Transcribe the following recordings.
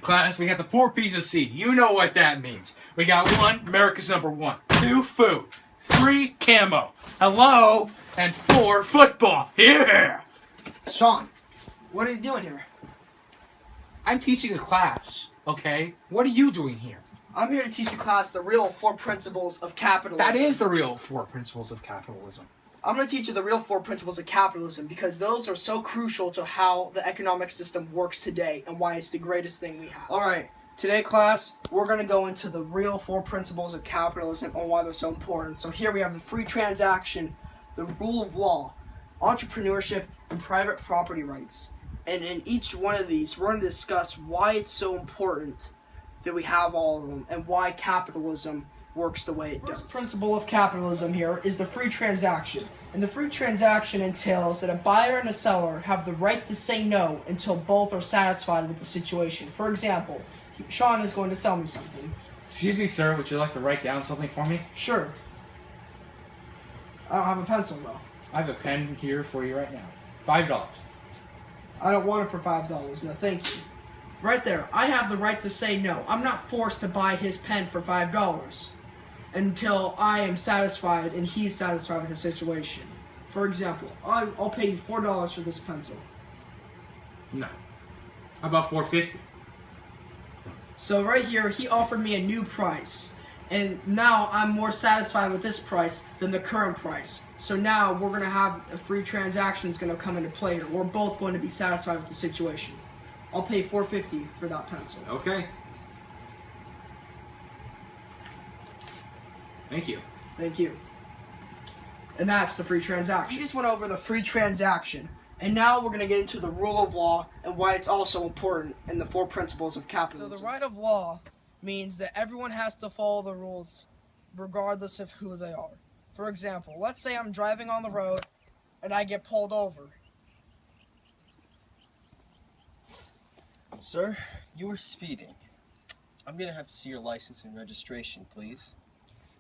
Class, we got the 4 P's of C. You know what that means. We got 1, America's #1. 2, food. 3, camo. Hello. And 4, football. Yeah! Sean, what are you doing here? I'm teaching a class, okay? What are you doing here? I'm here to teach the class the real 4 principles of capitalism. That is the real 4 principles of capitalism. I'm going to teach you the real 4 principles of capitalism because those are so crucial to how the economic system works today and why it's the greatest thing we have. Alright, today class, we're going to go into the real 4 principles of capitalism and why they're so important. So here we have the free transaction, the rule of law, entrepreneurship, and private property rights. And in each one of these, we're going to discuss why it's so important that we have all of them and why capitalism works the way it does. The first principle of capitalism here is the free transaction. And the free transaction entails that a buyer and a seller have the right to say no until both are satisfied with the situation. For example, Sean is going to sell me something. Excuse me, sir, would you like to write down something for me? Sure. I don't have a pencil though. I have a pen here for you right now. $5. I don't want it for $5. No, thank you. Right there, I have the right to say no. I'm not forced to buy his pen for $5 until I am satisfied and he's satisfied with the situation. For example, I'll pay you $4 for this pencil. No. How about $4.50? So right here, he offered me a new price. And now I'm more satisfied with this price than the current price. So now we're going to have a free transaction that's going to come into play here. We're both going to be satisfied with the situation. I'll pay $4.50 for that pencil. Okay. Thank you. Thank you. And that's the free transaction. We just went over the free transaction. And now we're going to get into the rule of law and why it's also important in the 4 principles of capitalism. So the right of law means that everyone has to follow the rules regardless of who they are. For example, let's say I'm driving on the road and I get pulled over. Sir, you were speeding. I'm gonna have to see your license and registration, please.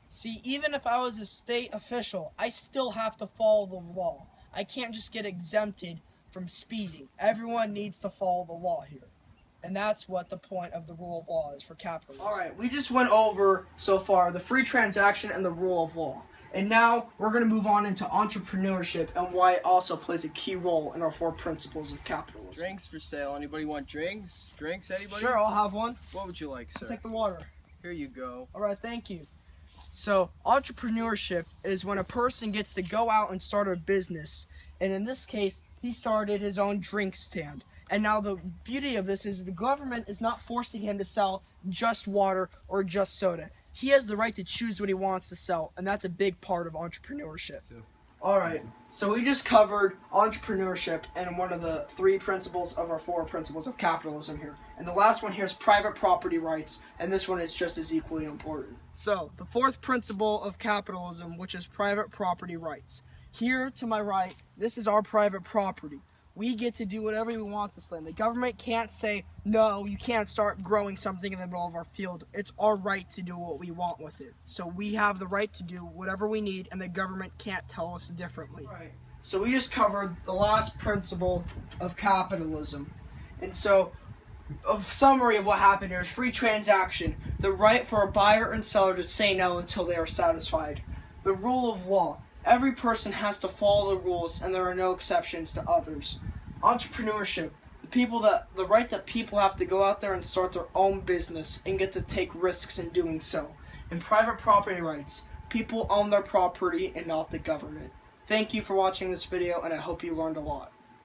See, even if I was a state official, I still have to follow the law. I can't just get exempted from speeding. Everyone needs to follow the law here. And that's what the point of the rule of law is for capitalism. Alright, we just went over, so far, the free transaction and the rule of law. And now, we're going to move on into entrepreneurship and why it also plays a key role in our 4 principles of capitalism. Drinks for sale. Anybody want drinks? Drinks, anybody? Sure, I'll have one. What would you like, sir? I'll take the water. Here you go. Alright, thank you. So, entrepreneurship is when a person gets to go out and start a business. And in this case, he started his own drink stand. And now the beauty of this is the government is not forcing him to sell just water or just soda. He has the right to choose what he wants to sell, and that's a big part of entrepreneurship. Alright, so we just covered entrepreneurship and one of the 3 principles of our 4 principles of capitalism here. And the last one here is private property rights, and this one is just as equally important. So, the 4th principle of capitalism, which is private property rights. Here to my right, this is our private property. We get to do whatever we want this land. The government can't say, no, you can't start growing something in the middle of our field. It's our right to do what we want with it. So we have the right to do whatever we need, and the government can't tell us differently. Right. So we just covered the last principle of capitalism. And so, a summary of what happened here is free transaction, the right for a buyer and seller to say no until they are satisfied. The rule of law. Every person has to follow the rules, and there are no exceptions to others. Entrepreneurship, the right that people have to go out there and start their own business and get to take risks in doing so. And private property rights, people own their property and not the government. Thank you for watching this video, and I hope you learned a lot.